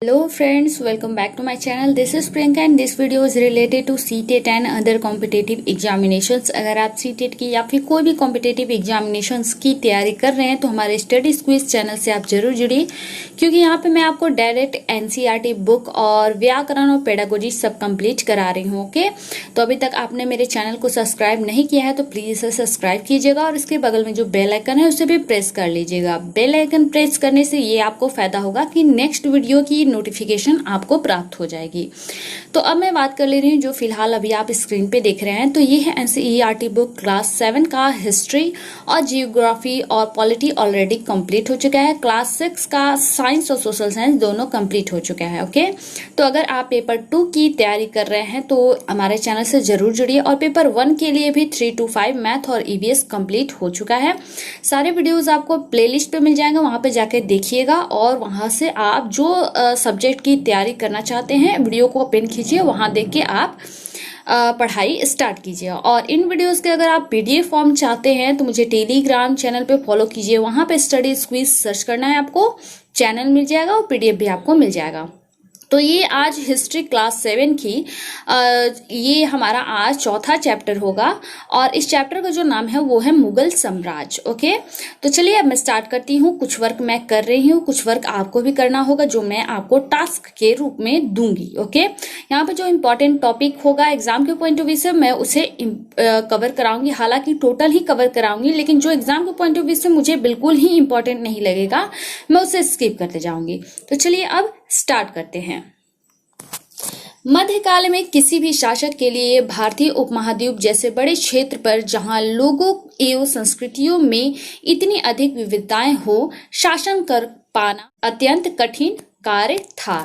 Hello friends, welcome back to my channel. This is Priyanka and this video is related to CTET and other competitive examinations. अगर आप CTET की या फिर कोई भी competitive examinations की तैयारी कर रहे हैं तो हमारे स्टडी क्विज चैनल से आप जरूर जुड़िए, क्योंकि यहाँ पे मैं आपको डायरेक्ट NCERT बुक और व्याकरण और पेडागोजी सब कंप्लीट करा रही हूँ। ओके, तो अभी तक आपने मेरे चैनल को सब्सक्राइब नहीं किया है तो प्लीज इसे सब्सक्राइब कीजिएगा और इसके बगल में जो बेल आइकन है उसे भी प्रेस कर लीजिएगा। बेल आइकन प्रेस करने से ये आपको फायदा होगा कि नेक्स्ट वीडियो की नोटिफिकेशन आपको प्राप्त हो जाएगी। तो अब मैं बात कर ले रही हूँ जो फिलहाल अभी आप स्क्रीन पे देख रहे हैं, तो ये है NCERT बुक क्लास 7 का हिस्ट्री और जियोग्राफी और पॉलिटी ऑलरेडी कंप्लीट हो चुका है। क्लास 6 का साइंस और सोशल साइंस दोनों कंप्लीट हो चुका है। ओके, तो अगर आप पेपर 2 की तैयारी कर रहे हैं तो हमारे चैनल से जरूर जुड़िए। और पेपर 1 के लिए भी 3 to 5 मैथ और EVS कंप्लीट हो चुका है। सारे वीडियोस आपको प्लेलिस्ट पे मिल जाएंगे, वहां पे जाके देखिएगा और वहां से आप जो सब्जेक्ट की तैयारी करना चाहते हैं वीडियो को पेन खींचिए, वहां देख के आप पढ़ाई स्टार्ट कीजिए। और इन वीडियोस के अगर आप PDF फॉर्म चाहते हैं तो मुझे टेलीग्राम चैनल पे फॉलो कीजिए, वहां पे स्टडी क्विज सर्च करना है, आपको चैनल मिल जाएगा और PDF भी आपको मिल जाएगा। तो ये आज हिस्ट्री क्लास 7 की ये हमारा आज चौथा चैप्टर होगा और इस चैप्टर का जो नाम है वो है मुगल साम्राज्य। ओके, तो चलिए अब मैं स्टार्ट करती हूँ। कुछ वर्क मैं कर रही हूँ, कुछ वर्क आपको भी करना होगा जो मैं आपको टास्क के रूप में दूंगी। ओके, यहाँ पे जो इम्पोर्टेंट टॉपिक होगा एग्जाम के पॉइंट ऑफ व्यू से मैं उसे कवर कराऊंगी, हालांकि टोटल ही कवर कराऊंगी, लेकिन जो एग्जाम के पॉइंट ऑफ व्यू से मुझे बिल्कुल ही इंपॉर्टेंट नहीं लगेगा मैं उसे स्किप करते जाऊंगी। तो चलिए अब स्टार्ट करते हैं। मध्यकाल में किसी भी शासक के लिए भारतीय उपमहाद्वीप जैसे बड़े क्षेत्र पर जहां लोगों एवं संस्कृतियों में इतनी अधिक विविधताएं हो, शासन कर पाना अत्यंत कठिन कार्य था।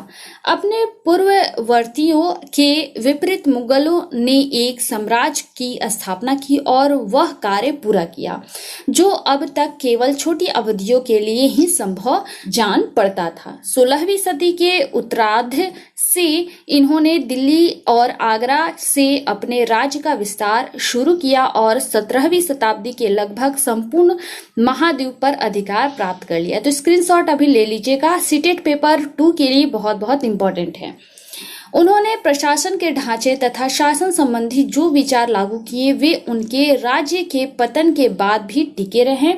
अपने पूर्ववर्तियों के विपरीत मुगलों ने एक साम्राज्य की स्थापना की और वह कार्य पूरा किया जो अब तक केवल छोटी अवधियों के लिए ही संभव जान पड़ता था। 16वीं सदी के उत्तरार्ध से इन्होंने दिल्ली और आगरा से अपने राज्य का विस्तार शुरू किया और 17वीं शताब्दी के लगभग संपूर्ण महाद्वीप पर अधिकार प्राप्त कर लिया। तो स्क्रीनशॉट अभी ले लीजिएगा, सीटेट पेपर 2 के लिए बहुत बहुत इंपॉर्टेंट है। उन्होंने प्रशासन के ढांचे तथा शासन संबंधी जो विचार लागू किए वे उनके राज्य के पतन के बाद भी टिके रहे।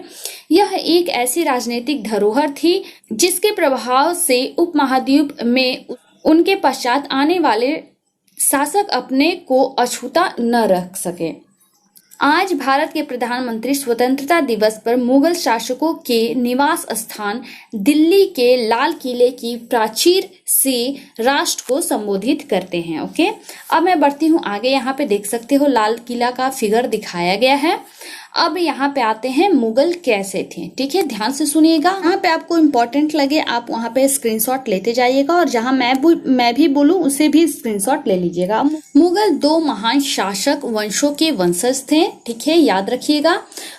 यह एक ऐसी राजनीतिक धरोहर थी जिसके प्रभाव से उपमहाद्वीप में उनके पश्चात आने वाले शासक अपने को अछूता न रख सके। आज भारत के प्रधानमंत्री स्वतंत्रता दिवस पर मुगल शासकों के निवास स्थान दिल्ली के लाल किले की प्राचीर से राष्ट्र को संबोधित करते हैं। ओके, अब मैं बढ़ती हूँ आगे। यहाँ पे देख सकते हो लाल किला का फिगर दिखाया गया है। अब यहाँ पे आते हैं मुगल कैसे थे। ठीक है, ध्यान से सुनिएगा, यहाँ पे आपको इम्पोर्टेंट लगे आप वहाँ पे स्क्रीनशॉट लेते जाइएगा और जहाँ मैं भी बोलूँ उसे भी स्क्रीनशॉट ले लीजिएगा। मुगल 2 महान शासक वंशों के वंशज थे। ठीक है, याद रखिएगा।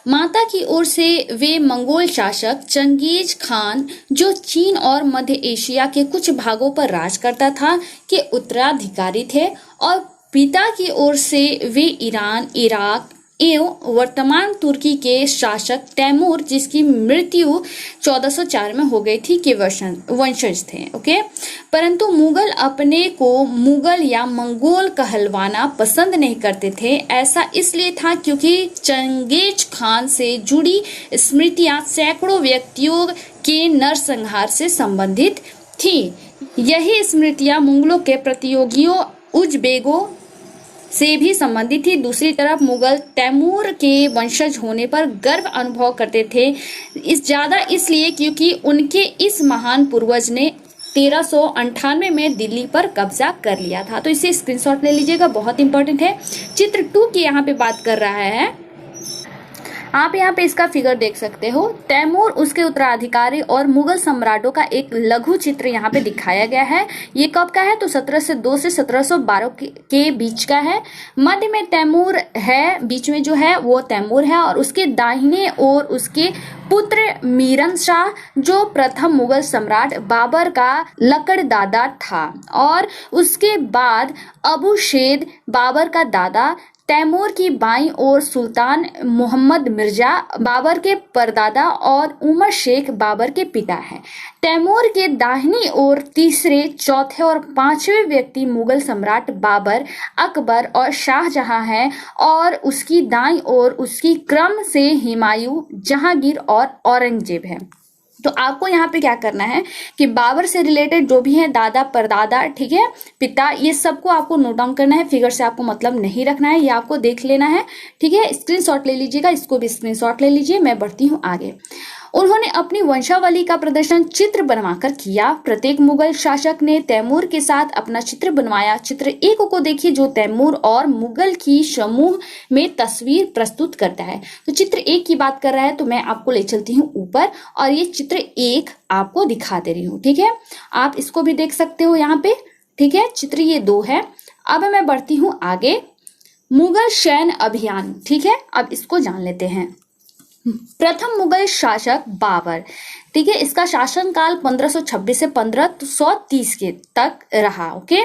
माता की ओर से वे मंगोल शासक चंगेज खान जो चीन और मध्य एशिया के कुछ भागों पर राज करता था के उत्तराधिकारी थे, और पिता की ओर से वे ईरान, इराक एवं वर्तमान तुर्की के शासक तैमूर जिसकी मृत्यु 1404 में हो गई थी के वंशज थे। ओके, परंतु मुगल अपने को मुगल या मंगोल कहलवाना पसंद नहीं करते थे। ऐसा इसलिए था क्योंकि चंगेज खान से जुड़ी स्मृतियां सैकड़ों व्यक्तियों के नरसंहार से संबंधित थी। यही स्मृतियां मुगलों के प्रतियोगियों उज़्बेकों से भी संबंधित थी। दूसरी तरफ मुगल तैमूर के वंशज होने पर गर्व अनुभव करते थे, इसलिए क्योंकि उनके इस महान पूर्वज ने 1398 में दिल्ली पर कब्जा कर लिया था। तो इसे स्क्रीनशॉट ले लीजिएगा, बहुत इंपॉर्टेंट है। चित्र 2 की यहाँ पे बात कर रहा है, आप यहाँ पे इसका फिगर देख सकते हो। तैमूर, उसके उत्तराधिकारी और मुगल सम्राटों का एक लघु चित्र यहाँ पे दिखाया गया है। ये कब का है तो 1702 से 1712 के बीच का है। मध्य में तैमूर है, बीच में जो है वो तैमूर है और उसके दाहिने और उसके पुत्र मीरन शाह, जो प्रथम मुगल सम्राट बाबर का लकड़दादा था, और उसके बाद अबू शेद बाबर का दादा, तैमूर की बाईं ओर सुल्तान मोहम्मद मिर्जा बाबर के परदादा और उमर शेख बाबर के पिता हैं। तैमूर के दाहिनी ओर तीसरे, चौथे और पांचवें व्यक्ति मुगल सम्राट बाबर, अकबर और शाहजहां हैं, और उसकी दाईं ओर उसकी क्रम से हुमायूं, जहांगीर और औरंगजेब है। तो आपको यहाँ पे क्या करना है कि बाबर से रिलेटेड जो भी है, दादा, परदादा, ठीक है, पिता, ये सबको आपको नोट डाउन करना है। फिगर से आपको मतलब नहीं रखना है, ये आपको देख लेना है, ठीक है। स्क्रीनशॉट ले लीजिएगा, इसको भी स्क्रीनशॉट ले लीजिए। मैं बढ़ती हूँ आगे। उन्होंने अपनी वंशावली का प्रदर्शन चित्र बनवाकर किया। प्रत्येक मुगल शासक ने तैमूर के साथ अपना चित्र बनवाया। चित्र 1 को देखिए, जो तैमूर और मुगल की समूह में तस्वीर प्रस्तुत करता है। तो चित्र 1 की बात कर रहा है, तो मैं आपको ले चलती हूँ ऊपर और ये चित्र 1 आपको दिखा दे रही हूँ, ठीक है। आप इसको भी देख सकते हो यहाँ पे, ठीक है। चित्र ये 2 है। अब मैं बढ़ती हूँ आगे। मुगल सैन्य अभियान, ठीक है, अब इसको जान लेते हैं। प्रथम मुगल शासक बाबर, ठीक है, इसका शासनकाल 1526 से 1530 के तक रहा, ओके,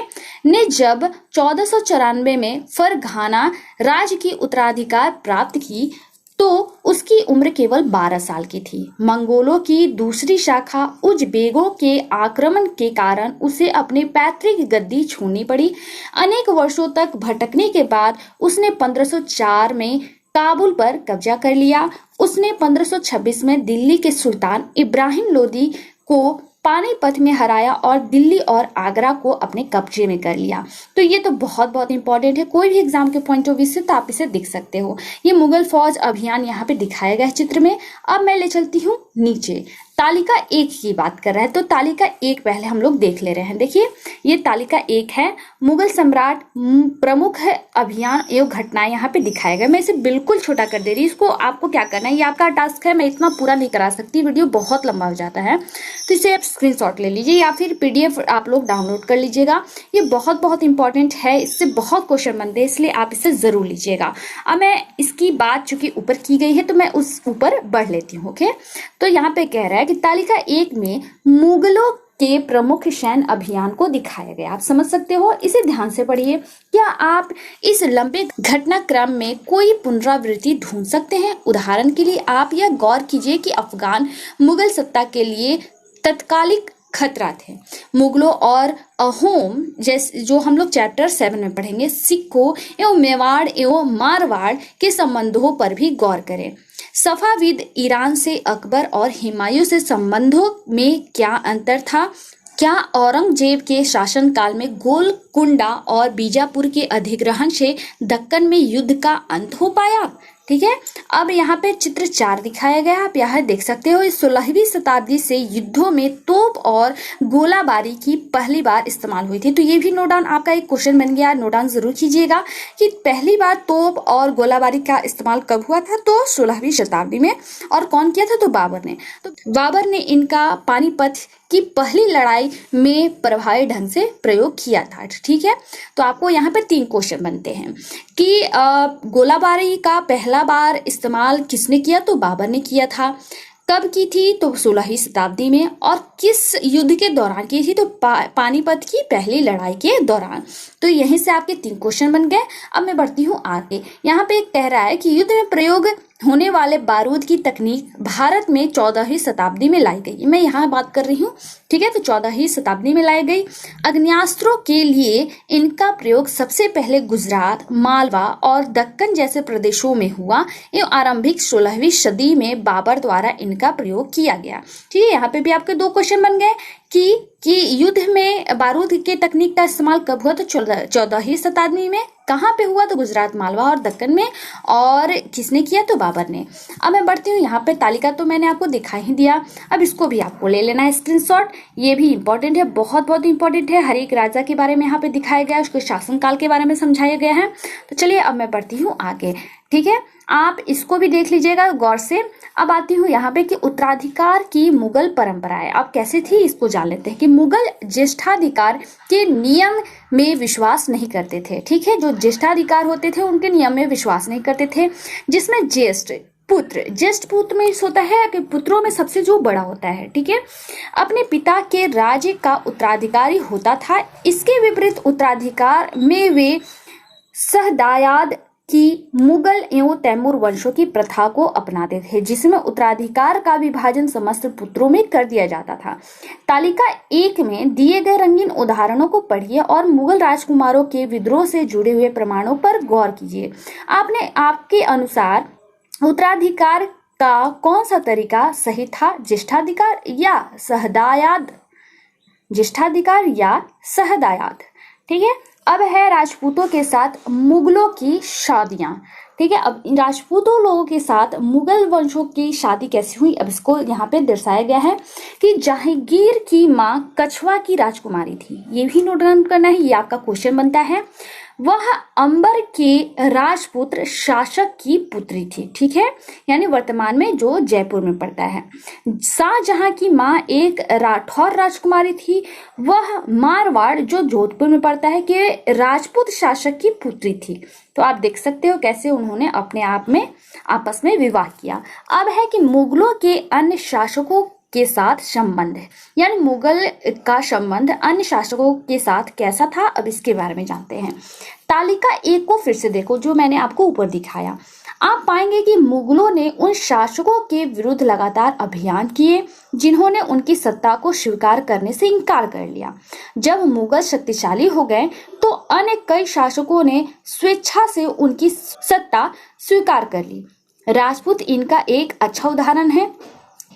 ने जब 1494 में फरघाना राज्य की उत्तराधिकार प्राप्त की तो उसकी उम्र केवल 12 साल की थी। मंगोलों की दूसरी शाखा उज़बेकों के आक्रमण के कारण उसे अपनी पैतृक गद्दी छोड़नी पड़ी। अनेक वर्षों तक भटकने के बाद उसने 1504 में काबुल पर कब्जा कर लिया। उसने 1526 में दिल्ली के सुल्तान इब्राहिम लोदी को पानीपत में हराया और दिल्ली और आगरा को अपने कब्जे में कर लिया। तो ये तो बहुत बहुत इंपॉर्टेंट है, कोई भी एग्जाम के पॉइंट ऑफ व्यू से तो आप इसे देख सकते हो। ये मुगल फौज अभियान यहाँ पे दिखाया गया है चित्र में। अब मैं ले चलती हूँ नीचे। तालिका 1 की बात कर रहा है, तो तालिका 1 पहले हम लोग देख ले रहे हैं। देखिए, ये तालिका 1 है। मुगल सम्राट प्रमुख अभियान एवं घटनाएं यहाँ पे दिखाया गया। मैं इसे बिल्कुल छोटा कर दे रही हूँ। इसको आपको क्या करना है, ये आपका टास्क है, मैं इतना पूरा नहीं करा सकती, वीडियो बहुत लंबा हो जाता है। तो इसे आप स्क्रीनशॉट ले लीजिए या फिर PDF आप लोग डाउनलोड कर लीजिएगा। ये बहुत बहुत इंपॉर्टेंट है, इससे बहुत क्वेश्चन बनते हैं, इसलिए आप इसे जरूर लीजिएगा। अब मैं इसकी बात चूंकि ऊपर की गई है तो मैं उस ऊपर बढ़ लेती हूँ, ओके। तो यहाँ पे कह रहा है कि तालिका 1 में मुगलों के प्रमुख सैन्य अभियान को दिखाया गया। आप समझ सकते हो, इसे ध्यान से पढ़िए। क्या आप इस लंबे घटनाक्रम में कोई पुनरावृत्ति ढूंढ सकते हैं? उदाहरण के लिए आप यह गौर कीजिए कि अफगान मुगल सत्ता के लिए तत्कालिक खतरा थे। मुगलों और अहोम, जैसे जो हम लोग चैप्टर 7 में पढ़ेंगे, सिखों एवं मेवाड़ एवं मारवाड़ के संबंधों पर भी गौर करें। सफाविद ईरान से अकबर और हुमायूं से संबंधों में क्या अंतर था? क्या औरंगजेब के शासनकाल में गोलकुंडा और बीजापुर के अधिग्रहण से दक्कन में युद्ध का अंत हो पाया? ठीक है। अब यहाँ पे चित्र 4 दिखाया गया, आप यहाँ देख सकते हो। इस 16वीं शताब्दी से युद्धों में तोप और गोलाबारी की पहली बार इस्तेमाल हुई थी। तो ये भी नोट डाउन, आपका एक क्वेश्चन बन गया, नोट डाउन जरूर कीजिएगा कि पहली बार तोप और गोलाबारी का इस्तेमाल कब हुआ था? तो 16वीं शताब्दी में। और कौन किया था? तो बाबर ने। तो बाबर ने इनका पानीपत की पहली लड़ाई में प्रभावी ढंग से प्रयोग किया था। ठीक है। तो आपको यहाँ पे 3 क्वेश्चन बनते हैं कि गोलाबारी का पहला बार इस्तेमाल किसने किया? तो बाबर ने किया था। कब की थी? तो 16वीं शताब्दी में। और किस युद्ध के दौरान की थी? तो पानीपत की पहली लड़ाई के दौरान। तो यहीं से आपके 3 क्वेश्चन बन गए। अब मैं बढ़ती हूँ आगे। यहाँ पे एक कह रहा है कि युद्ध में प्रयोग होने वाले बारूद की तकनीक भारत में 14वीं शताब्दी में लाई गई। मैं यहाँ बात कर रही हूँ, ठीक है। तो 14वीं शताब्दी में लाई गई। अग्न्यास्त्रों के लिए इनका प्रयोग सबसे पहले गुजरात, मालवा और दक्कन जैसे प्रदेशों में हुआ एवं आरंभिक 16वीं सदी में बाबर द्वारा इनका प्रयोग किया गया। ठीक है। यहाँ पे भी आपके 2 क्वेश्चन बन गए कि युद्ध में बारूद के तकनीक का इस्तेमाल कब हुआ? तो 14वीं शताब्दी में। कहाँ पे हुआ? तो गुजरात, मालवा और दक्कन में। और किसने किया? तो बाबर ने। अब मैं बढ़ती हूँ यहाँ पे। तालिका तो मैंने आपको दिखा ही दिया, अब इसको भी आपको ले लेना है स्क्रीनशॉट। ये भी इंपॉर्टेंट है, बहुत बहुत इंपॉर्टेंट है। हर एक राजा के बारे में यहाँ पे दिखाया गया है, उसके शासनकाल के बारे में समझाया गया है। तो चलिए अब मैं बढ़ती हूँ आगे, ठीक है। आप इसको भी देख लीजिएगा गौर से। अब आती हूँ यहाँ पे कि उत्तराधिकार की मुगल परंपराएं अब कैसे थी, इसको जान लेते हैं। कि मुगल ज्येष्ठाधिकार के नियम में विश्वास नहीं करते थे। ठीक है। जो ज्येष्ठाधिकार होते थे उनके नियम में विश्वास नहीं करते थे, जिसमें ज्येष्ठ पुत्र, ज्येष्ठ पुत्र में होता है कि पुत्रों में सबसे जो बड़ा होता है, ठीक है, अपने पिता के राज्य का उत्तराधिकारी होता था। इसके विपरीत उत्तराधिकार में वे सहदायाद की मुगल एवं तैमूर वंशों की प्रथा को अपनाते थे, जिसमें उत्तराधिकार का विभाजन समस्त पुत्रों में कर दिया जाता था। तालिका 1 में दिए गए रंगीन उदाहरणों को पढ़िए और मुगल राजकुमारों के विद्रोह से जुड़े हुए प्रमाणों पर गौर कीजिए। आपके अनुसार उत्तराधिकार का कौन सा तरीका सही था, ज्येष्ठाधिकार या सहदायाद? ज्येष्ठाधिकार या सहदायाद, ठीक है। अब है राजपूतों के साथ मुगलों की शादियां, ठीक है। अब इन राजपूतों लोगों के साथ मुगल वंशों की शादी कैसी हुई, अब इसको यहाँ पे दर्शाया गया है कि जहांगीर की माँ कछवा की राजकुमारी थी। ये भी नोट डाउन करना है, ये आपका क्वेश्चन बनता है। वह अंबर के राजपुत्र शासक की पुत्री थी, ठीक है, यानी वर्तमान में जो जयपुर में पड़ता है। शाहजहां की माँ एक राठौर राजकुमारी थी। वह मारवाड़ जो जोधपुर में पड़ता है के राजपूत शासक की पुत्री थी। तो आप देख सकते हो कैसे उन्होंने अपने आप में आपस में विवाह किया। अब है कि मुगलों के अन्य शासकों के साथ संबंध, यानी मुगल का संबंध अन्य शासकों के साथ कैसा था, अब इसके बारे में जानते हैं। तालिका 1 को फिर से देखो, जो मैंने आपको ऊपर दिखाया। आप पाएंगे कि मुगलों ने उन शासकों के विरुद्ध लगातार अभियान किए जिन्होंने उनकी सत्ता को स्वीकार करने से इनकार कर लिया। जब मुगल शक्तिशाली हो गए तो अन्य कई शासकों ने स्वेच्छा से उनकी सत्ता स्वीकार कर ली। राजपूत इनका एक अच्छा उदाहरण है।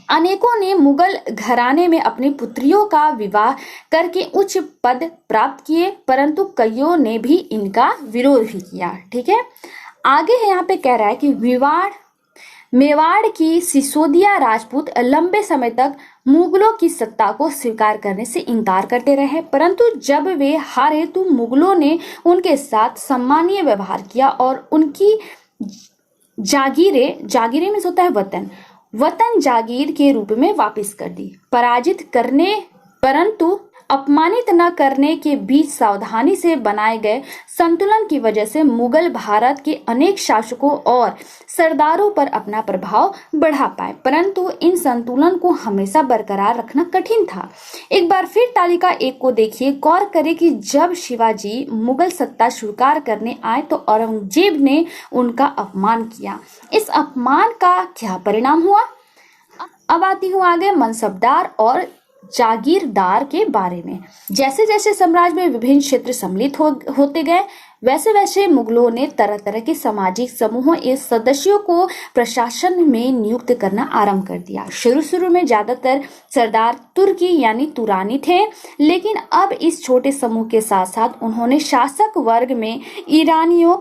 अनेकों ने मुगल घराने में अपनी पुत्रियों का विवाह करके उच्च पद प्राप्त किए, परंतु कईयों ने भी इनका विरोध भी किया, ठीक है। आगे है यहाँ पे कह रहा है कि मेवाड़ की सिसोदिया राजपूत लंबे समय तक मुगलों की सत्ता को स्वीकार करने से इनकार करते रहे, परंतु जब वे हारे तो मुगलों ने उनके साथ सम्मानीय व्यवहार किया और उनकी जागीरें में होता है वतन जागीर के रूप में वापस कर दी। पराजित करने परंतु अपमानित न करने के बीच सावधानी से बनाए गए संतुलन की वजह से मुगल भारत के अनेक शासकों और सरदारों पर अपना प्रभाव बढ़ा पाए, परंतु इन संतुलन को हमेशा बरकरार रखना कठिन था। एक बार फिर तालिका 1 को देखिए, गौर करें कि जब शिवाजी मुगल सत्ता स्वीकार करने आए तो औरंगजेब ने उनका अपमान किया। इस अपमान का क्या परिणाम हुआ? अब आती हूँ आगे मनसबदार और जागीरदार के बारे में। जैसे जैसे साम्राज्य में विभिन्न क्षेत्र सम्मिलित होते गए, वैसे वैसे मुगलों ने तरह तरह के सामाजिक समूहों के सदस्यों को प्रशासन में नियुक्त करना आरंभ कर दिया। शुरू में ज्यादातर सरदार तुर्की यानी तुरानी थे, लेकिन अब इस छोटे समूह के साथ साथ उन्होंने शासक वर्ग में ईरानियों,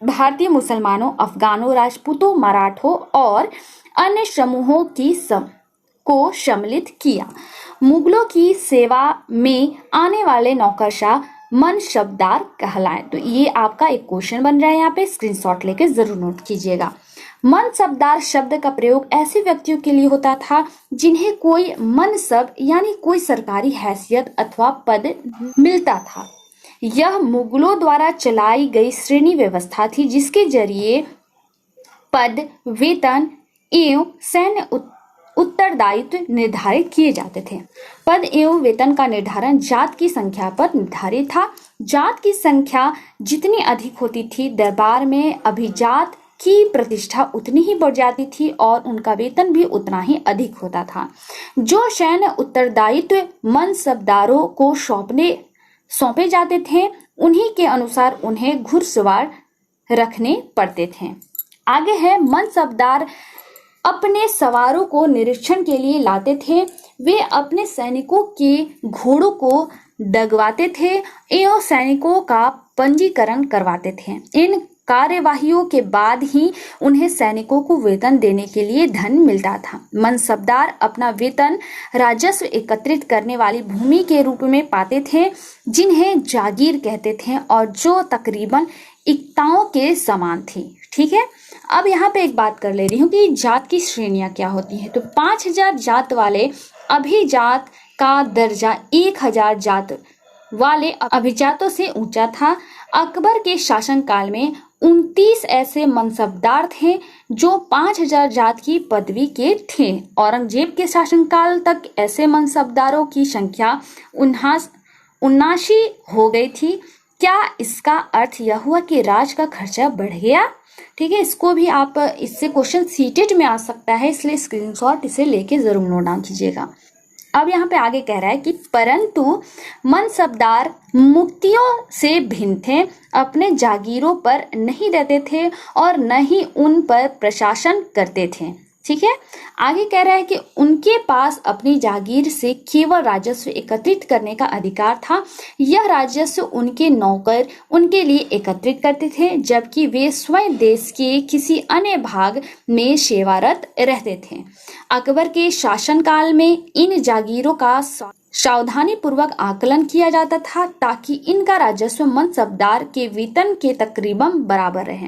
भारतीय मुसलमानों, अफगानों, राजपूतों, मराठों और अन्य समूहों को सम्मिलित किया। मुगलों की सेवा में आने वाले नौकरशाह मनसबदार कहलाए। तो ये आपका एक क्वेश्चन बन रहा है, यहाँ पे स्क्रीनशॉट लेके जरूर नोट कीजिएगा। मनसबदार शब्द का प्रयोग ऐसे व्यक्तियों के लिए होता था जिन्हें कोई मनसब यानी कोई सरकारी हैसियत अथवा पद मिलता था। यह मुगलों द्वारा चलाई गई श्रेणी व्यवस्था थी जिसके जरिए पद, वेतन एवं सैन्य उत्तरदायित्व निर्धारित किए जाते थे। पद एवं वेतन का निर्धारण जात की संख्या पर निर्धारित था। जात की संख्या जितनी अधिक होती थी, दरबार में अभिजात की प्रतिष्ठा उतनी ही बढ़ जाती थी और उनका वेतन भी उतना ही अधिक होता था। जो सैन्य उत्तरदायित्व मनसबदारों को सौंपे जाते थे, उन्हीं के अनुसार उन्हें घुड़सवार रखने पड़ते थे। आगे है मनसबदार अपने सवारों को निरीक्षण के लिए लाते थे। वे अपने सैनिकों के घोड़ों को डगवाते थे एवं सैनिकों का पंजीकरण करवाते थे। इन कार्यवाहियों के बाद ही उन्हें सैनिकों को वेतन देने के लिए धन मिलता था। मनसबदार अपना वेतन राजस्व एकत्रित करने वाली भूमि के रूप में पाते थे, जिन्हें जागीर कहते थे और जो तकरीबन इक्ताओं के समान थी, ठीक है। अब यहाँ पे एक बात कर ले रही हूँ कि जात की श्रेणियां क्या होती हैं। तो 5000 जात वाले अभिजात का दर्जा 1000 जात वाले अभिजातों से ऊंचा था। अकबर के शासनकाल में 29 ऐसे मनसबदार थे जो 5000 जात की पदवी के थे। औरंगजेब के शासनकाल तक ऐसे मनसबदारों की संख्या 79 हो गई थी। क्या इसका अर्थ यह हुआ कि राज का खर्चा बढ़ गया? ठीक है, इसको भी आप, इससे क्वेश्चन सीटेट में आ सकता है, इसलिए स्क्रीनशॉट इसे लेके जरूर नोट डाउन कीजिएगा। अब यहाँ पे आगे कह रहा है कि परंतु मनसबदार मुक्तियों से भिन्न थे, अपने जागीरों पर नहीं रहते थे और न ही उन पर प्रशासन करते थे। ठीक है, आगे कह रहा है कि उनके पास अपनी जागीर से केवल राजस्व एकत्रित करने का अधिकार था। यह राजस्व उनके नौकर उनके लिए एकत्रित करते थे, जबकि वे स्वयं देश के किसी अन्य भाग में सेवारत रहते थे। अकबर के शासनकाल में इन जागीरों का सावधानी पूर्वक आकलन किया जाता था ताकि इनका राजस्व मनसबदार के वेतन के तकरीबन बराबर रहे।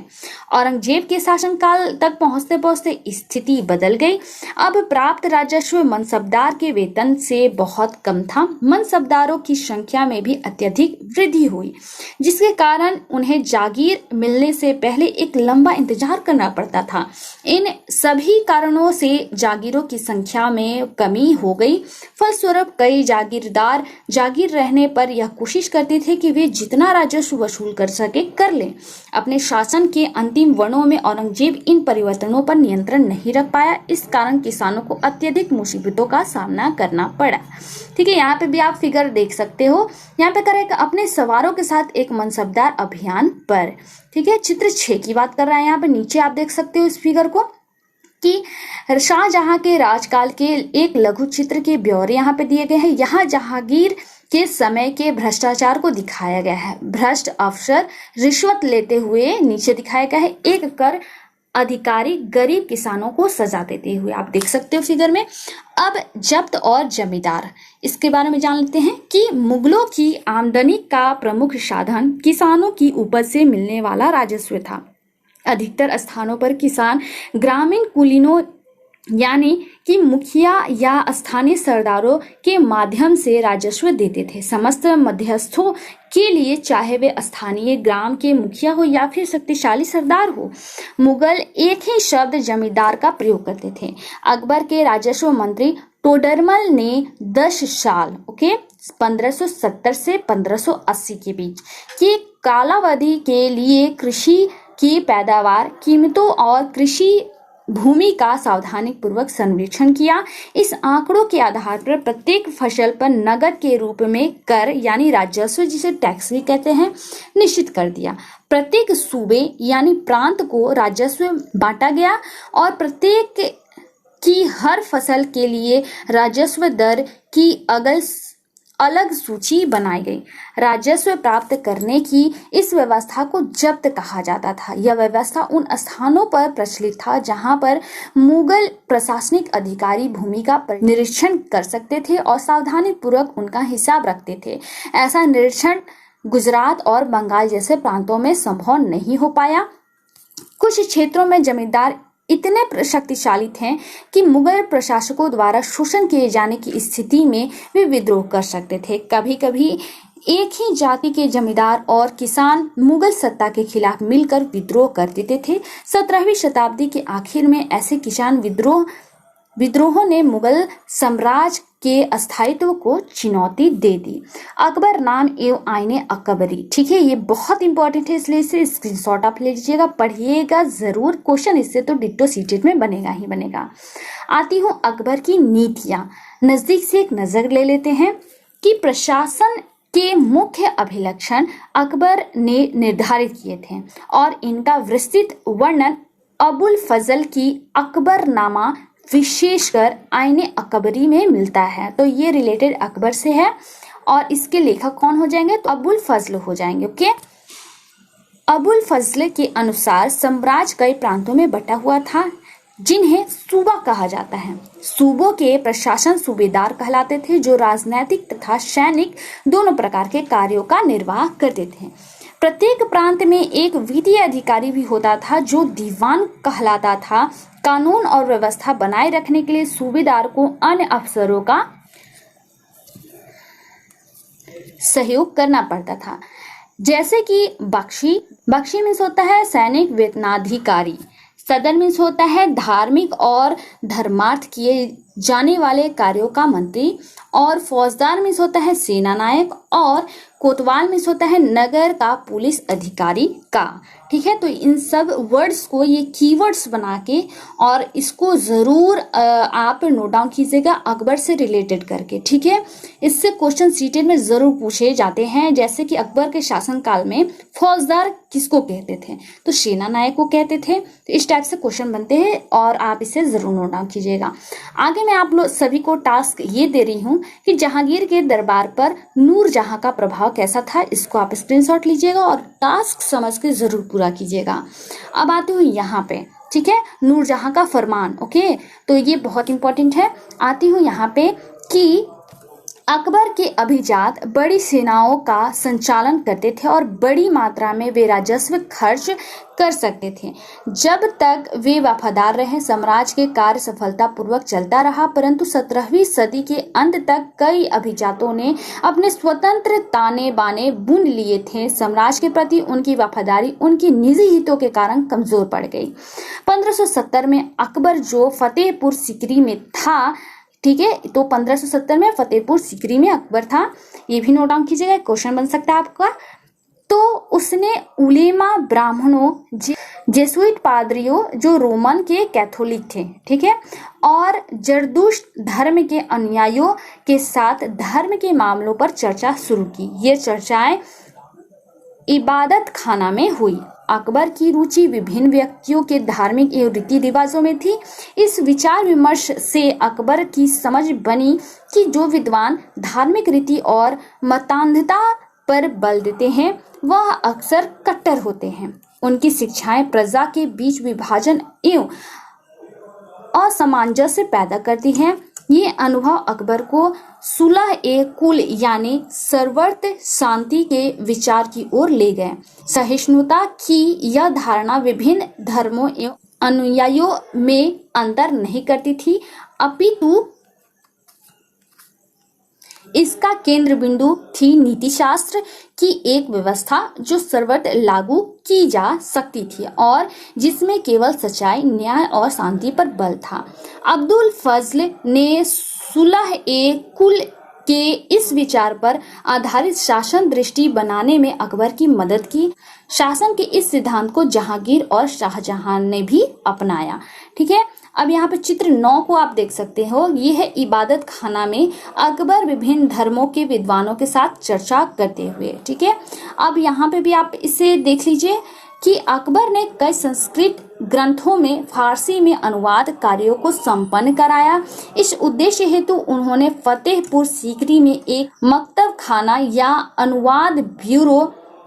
औरंगजेब के शासनकाल तक पहुंचते पहुंचते स्थिति बदल गई। अब प्राप्त राजस्व मनसबदार के वेतन से बहुत कम था। मनसबदारों की संख्या में भी अत्यधिक वृद्धि हुई, जिसके कारण उन्हें जागीर मिलने से पहले एक लंबा इंतजार करना पड़ता था। इन सभी कारणों से जागीरों की संख्या में कमी हो गई। फलस्वरूप कई जागीरदार जागीर रहने पर यह कोशिश करते थे कि वे जितना राजस्व वसूल कर सके कर लें। अपने शासन के अंतिम वर्णों में औरंगजेब इन परिवर्तनों पर नियंत्रण नहीं रख पाया। इस कारण किसानों को अत्यधिक मुसीबतों का सामना करना पड़ा। ठीक है, यहाँ पे भी आप फिगर देख सकते हो। यहाँ पे करेगा अपने सवारों के साथ एक मनसबदार अभियान पर। ठीक है, चित्र 6 की बात कर रहा है। यहाँ पे नीचे आप देख सकते हो इस फिगर को कि शाहजहां के राजकाल के एक लघु चित्र के ब्यौरे यहाँ पे दिए गए हैं। यहाँ जहांगीर के समय के भ्रष्टाचार को दिखाया गया है। भ्रष्ट अफसर रिश्वत लेते हुए नीचे दिखाया गया है। एक कर अधिकारी गरीब किसानों को सजा देते हुए आप देख सकते हो फिगर में। अब जब्त और जमींदार, इसके बारे में जान लेते हैं कि मुगलों की आमदनी का प्रमुख साधन किसानों की उपज से मिलने वाला राजस्व था। अधिकतर स्थानों पर किसान ग्रामीण कुलीनों यानी कि मुखिया या स्थानीय सरदारों के माध्यम से राजस्व देते थे। समस्त मध्यस्थों के लिए, चाहे वे स्थानीय ग्राम के मुखिया हो या फिर शक्तिशाली सरदार हो, मुगल एक ही शब्द जमींदार का प्रयोग करते थे। अकबर के राजस्व मंत्री टोडरमल ने 10 साल 1570 से 1580 के बीच की कालावधि के लिए कृषि की पैदावार, कीमतों और कृषि भूमि का सावधानी पूर्वक सर्वेक्षण किया। इस आंकड़ों के आधार पर प्रत्येक फसल पर नगद के रूप में कर यानी राजस्व, जिसे टैक्स भी कहते हैं, निश्चित कर दिया। प्रत्येक सूबे यानी प्रांत को राजस्व बांटा गया और प्रत्येक की हर फसल के लिए राजस्व दर की अलग सूची बनाई गई। राजस्व प्राप्त करने की इस व्यवस्था को जब्त कहा जाता था। यह व्यवस्था उन स्थानों पर प्रचलित था जहां पर मुगल प्रशासनिक अधिकारी भूमि का निरीक्षण कर सकते थे और सावधानी पूर्वक उनका हिसाब रखते थे। ऐसा निरीक्षण गुजरात और बंगाल जैसे प्रांतों में संभव नहीं हो पाया। कुछ क्षेत्रों में जमींदार इतने शक्तिशाली थे कि मुगल प्रशासकों द्वारा शोषण किए जाने की स्थिति में वे विद्रोह कर सकते थे। कभी कभी एक ही जाति के जमींदार और किसान मुगल सत्ता के खिलाफ मिलकर विद्रोह कर देते थे। 17वीं शताब्दी के आखिर में ऐसे किसान विद्रोहों ने मुगल साम्राज्य के अस्थायित्व को चुनौती दे दी। अकबर नाम एवं आईने अकबरी, ठीक है, ये बहुत इंपॉर्टेंट है, इसलिए इसे स्क्रीनशॉट आप ले लीजिएगा, पढ़िएगा जरूर। क्वेश्चन इससे तो डिट्टो सीटेट में बनेगा ही बनेगा। आती हूँ अकबर की नीतियां। नजदीक से एक नजर ले लेते हैं कि प्रशासन के मुख्य अभिलक्षण अकबर ने निर्धारित किए थे और इनका विस्तृत वर्णन अबुल फजल की अकबरनामा विशेषकर आईने अकबरी में मिलता है। तो ये रिलेटेड अकबर से है और इसके लेखक कौन हो जाएंगे? तो अबुल फजल हो जाएंगे। ओके, अबुल फजल के अनुसार साम्राज्य कई प्रांतों में बटा हुआ था जिन्हें सूबा कहा जाता है। सूबों के प्रशासन सूबेदार कहलाते थे जो राजनैतिक तथा सैनिक दोनों प्रकार के कार्यों का निर्वाह करते थे। प्रत्येक प्रांत में एक विधि अधिकारी भी होता था जो दीवान कहलाता था। कानून और व्यवस्था बनाए रखने के लिए सूबेदार को अन्य अफसरों का सहयोग करना पड़ता था। जैसे कि बख्शी, बख्शी मीन्स होता है सैनिक वेतनाधिकारी, सदर मीन्स होता है धार्मिक और धर्मार्थ किए जाने वाले कार्यों का मंत्री, और फौजदार मीन्स होता है सेना नायक, और कोतवाल मीन्स होता है नगर का पुलिस अधिकारी का। ठीक है, तो इन सब वर्ड्स को ये कीवर्ड्स बना के और इसको जरूर आप नोट डाउन कीजिएगा अकबर से रिलेटेड करके। ठीक है, इससे क्वेश्चन सीटेड में जरूर पूछे जाते हैं। जैसे कि अकबर के शासनकाल में फौजदार किसको कहते थे, तो सेना नायक को कहते थे। तो इस टाइप से क्वेश्चन बनते हैं और आप इसे जरूर नोट डाउन कीजिएगा। आगे मैं आप लोग सभी को टास्क ये दे रही हूँ कि जहांगीर के दरबार पर नूरजहां का प्रभाव कैसा था, इसको आप स्क्रीनशॉट लीजिएगा और टास्क समझ के जरूर पूरा कीजिएगा। अब आती हूँ यहाँ पे, ठीक है, नूरजहां का फरमान। ओके, तो ये बहुत इंपॉर्टेंट है। आती हूँ यहाँ पे कि अकबर के अभिजात बड़ी सेनाओं का संचालन करते थे और बड़ी मात्रा में वे राजस्व खर्च कर सकते थे। जब तक वे वफादार रहे साम्राज्य के कार्य सफलतापूर्वक चलता रहा, परंतु 17वीं सदी के अंत तक कई अभिजातों ने अपने स्वतंत्र ताने बाने बुन लिए थे। साम्राज्य के प्रति उनकी वफादारी उनकी निजी हितों के कारण कमजोर पड़ गई। 1570 में अकबर जो फतेहपुर सीकरी में था, ठीक है, तो 1570 में फतेहपुर सीकरी में अकबर था, ये भी नोट डाउन कीजिएगा, क्वेश्चन बन सकता है आपका। तो उसने उलेमा ब्राह्मणों, जेसुइट पादरियों जो रोमन के कैथोलिक थे, ठीक है, और जरदुश्त धर्म के अनुयायियों के साथ धर्म के मामलों पर चर्चा शुरू की। ये चर्चाएं इबादत खाना में हुई। अकबर की रुचि विभिन्न व्यक्तियों के धार्मिक एवं रीति रिवाजों में थी। इस विचार विमर्श से अकबर की समझ बनी कि जो विद्वान धार्मिक रीति और मतान्धता पर बल देते हैं वह अक्सर कट्टर होते हैं। उनकी शिक्षाएं प्रजा के बीच विभाजन एवं असमंजस्य पैदा करती हैं। ये अनुभव अकबर को सुलह ए कुल यानी सर्वत्र शांति के विचार की ओर ले गए। सहिष्णुता की यह धारणा विभिन्न धर्मों एवं अनुयायियों में अंतर नहीं करती थी, अपितु इसका केंद्र बिंदु थी नीति शास्त्र की एक व्यवस्था जो सर्वत्र लागू की जा सकती थी और जिसमें केवल सच्चाई, न्याय और शांति पर बल था। अब्दुल फजल ने सुलह ए कुल के इस विचार पर आधारित शासन दृष्टि बनाने में अकबर की मदद की। शासन के इस सिद्धांत को जहांगीर और शाहजहां ने भी अपनाया। ठीक है, अब यहाँ पे चित्र 9 को आप देख सकते हो। ये है इबादत खाना में अकबर विभिन्न धर्मों के विद्वानों के साथ चर्चा करते हुए। ठीक है, अब यहाँ पे भी आप इसे देख लीजिए कि अकबर ने कई संस्कृत ग्रंथों में फारसी में अनुवाद कार्यों को संपन्न कराया। इस उद्देश्य हेतु उन्होंने फतेहपुर सीकरी में एक मकतब खाना या अनुवाद ब्यूरो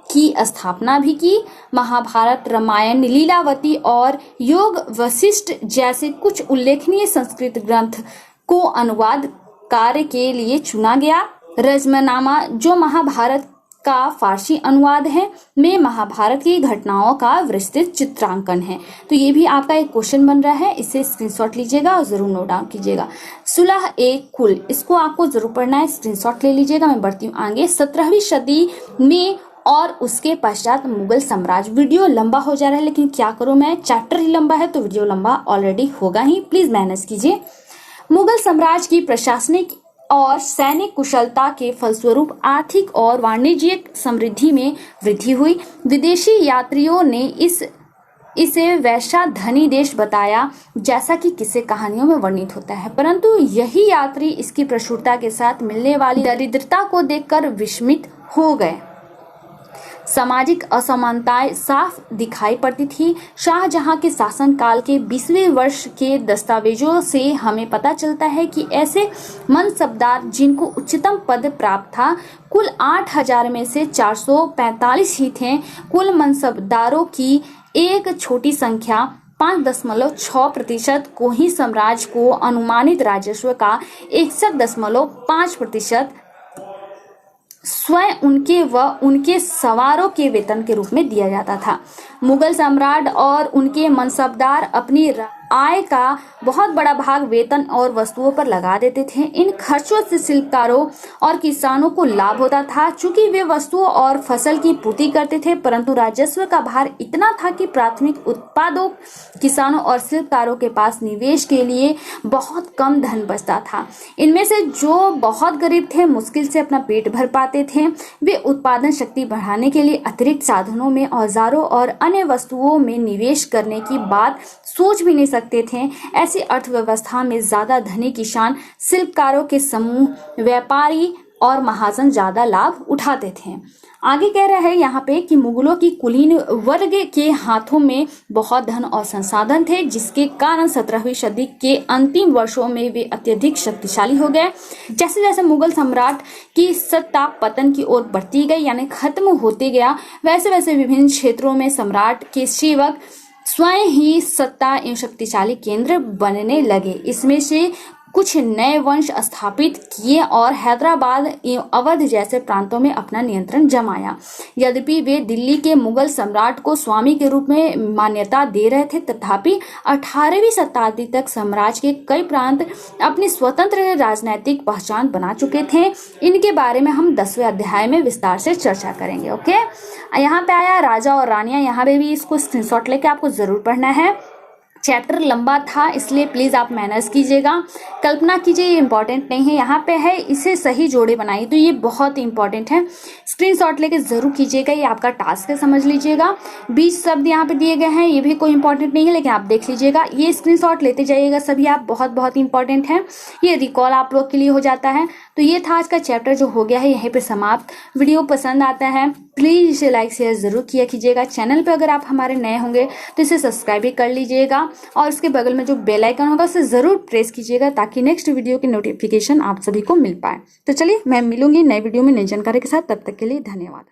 की स्थापना भी की। महाभारत, रामायण, लीलावती और योग वशिष्ठ जैसे कुछ उल्लेखनीय संस्कृत ग्रंथ को अनुवाद कार्य के लिए चुना गया। रजमनामा जो महाभारत का फारसी अनुवाद है में महाभारत की घटनाओं का विस्तृत चित्रांकन है। तो ये भी आपका एक क्वेश्चन बन रहा है, इसे स्क्रीनशॉट लीजिएगा और जरूर नोट डाउन कीजिएगा। सुलह ए कुल, इसको आपको जरूर पढ़ना है, स्क्रीनशॉट ले लीजिएगा। मैं बढ़ती हूँ आगे। 17वीं सदी में और उसके पश्चात मुगल साम्राज्य। वीडियो लंबा हो जा रहा है लेकिन क्या करूं मैं, चैप्टर ही लंबा है तो वीडियो लंबा ऑलरेडी होगा ही, प्लीज मैनेज कीजिए। मुगल साम्राज्य की प्रशासनिक और सैनिक कुशलता के फलस्वरूप आर्थिक और वाणिज्यिक समृद्धि में वृद्धि हुई। विदेशी यात्रियों ने इसे वैसा धनी देश बताया जैसा कि किसी कहानियों में वर्णित होता है, परंतु यही यात्री इसकी प्रचुरता के साथ मिलने वाली दरिद्रता को देखकर विस्मित हो गए। सामाजिक असमानताएं साफ दिखाई पड़ती थी। शाहजहां के शासनकाल के 20वें वर्ष के दस्तावेजों से हमें पता चलता है कि ऐसे मनसबदार जिनको उच्चतम पद प्राप्त था कुल 8000 में से 445 ही थे। कुल मनसबदारों की एक छोटी संख्या 5.6% को ही साम्राज्य को अनुमानित राजस्व का 61.5% स्वयं उनके व उनके सवारों के वेतन के रूप में दिया जाता था। मुगल सम्राट और उनके मनसबदार आय का बहुत बड़ा भाग वेतन और वस्तुओं पर लगा देते थे। इन खर्चों से शिल्पकारों और किसानों को लाभ होता था, चूंकि वे वस्तुओं और फसल की पूर्ति करते थे, परंतु राजस्व का भार इतना था कि प्राथमिक उत्पादों किसानों और शिल्पकारों के पास निवेश के लिए बहुत कम धन बचता था। इनमें से जो बहुत गरीब थे, मुश्किल से अपना पेट भर पाते थे, वे उत्पादन शक्ति बढ़ाने के लिए अतिरिक्त साधनों में, औजारों और अन्य वस्तुओं में निवेश करने की बात सोच भी नहीं सकते थे। ऐसी अर्थव्यवस्था में ज्यादा धनी किसान, शिल्पकारों के समूह, व्यापारी और महाजन ज्यादा लाभ उठाते थे। आगे कह रहा है यहाँ पे कि मुगलों की कुलीन वर्ग के हाथों में बहुत धन और संसाधन थे, जिसके कारण 17वीं सदी के अंतिम वर्षों में वे अत्यधिक शक्तिशाली हो गए। जैसे जैसे मुगल सम्राट की सत्ता पतन की ओर बढ़ती गई, यानी खत्म होते गया, वैसे वैसे विभिन्न क्षेत्रों में सम्राट के सेवक स्वयं ही सत्ता एवं शक्तिशाली केंद्र बनने लगे। इसमें से कुछ नए वंश स्थापित किए और हैदराबाद एवं अवध जैसे प्रांतों में अपना नियंत्रण जमाया। यद्यपि वे दिल्ली के मुगल सम्राट को स्वामी के रूप में मान्यता दे रहे थे, तथापि 18वीं शताब्दी तक साम्राज्य के कई प्रांत अपनी स्वतंत्र राजनीतिक पहचान बना चुके थे। इनके बारे में हम 10वें अध्याय में विस्तार से चर्चा करेंगे। ओके, यहाँ पे आया राजा और रानियां, यहाँ पे भी इसको स्क्रीनशॉट लेके आपको जरूर पढ़ना है। चैप्टर लंबा था, इसलिए प्लीज आप मैनेज कीजिएगा। कल्पना कीजिए, ये इंपॉर्टेंट नहीं है, यहाँ पे है इसे सही जोड़े बनाइए, तो ये बहुत इंपॉर्टेंट है। स्क्रीनशॉट लेके जरूर कीजिएगा, ये आपका टास्क है, समझ लीजिएगा। 20 शब्द यहाँ पे दिए गए हैं, ये भी कोई इंपॉर्टेंट नहीं है, लेकिन आप देख लीजिएगा, ये स्क्रीनशॉट लेते जाइएगा सभी आप, बहुत बहुत इंपॉर्टेंट है, ये रिकॉल आप लोग के लिए हो जाता है। तो ये था आज का चैप्टर जो हो गया है यहीं पे समाप्त। वीडियो पसंद आता है प्लीज इसे लाइक शेयर जरूर किया कीजिएगा। चैनल पे अगर आप हमारे नए होंगे तो इसे सब्सक्राइब भी कर लीजिएगा और इसके बगल में जो बेल आइकन होगा उसे जरूर प्रेस कीजिएगा, ताकि नेक्स्ट वीडियो की नोटिफिकेशन आप सभी को मिल पाए। तो चलिए, मैं मिलूंगी नए वीडियो में नई जानकारी के साथ, तब तक के लिए धन्यवाद।